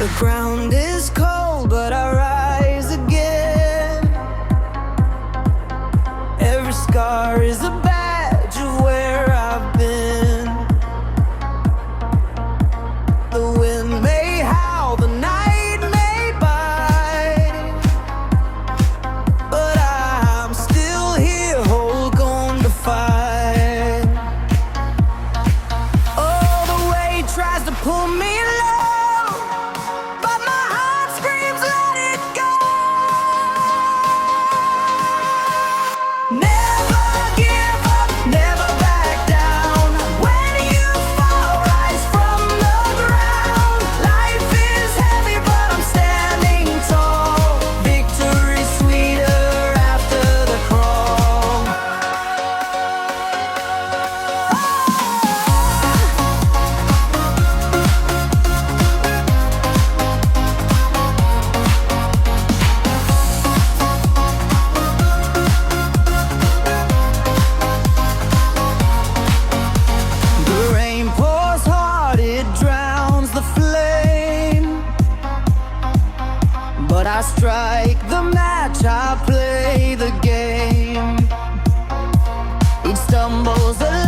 The ground is cold, but I rise again. Every scar is a badge of where I've been. The wind may howl, the night may bite, but I'm still here, hold on to fight. Oh, the weight tries to pull me low, but my heart screams, let it go. Never give up, never back down. When you fall, rise from the ground. Life is heavy, but I'm standing tall. Victory's sweeter after the crawl. The rain pours hard, it drowns the flame. But I strike the match, I play the game. Each stumble's a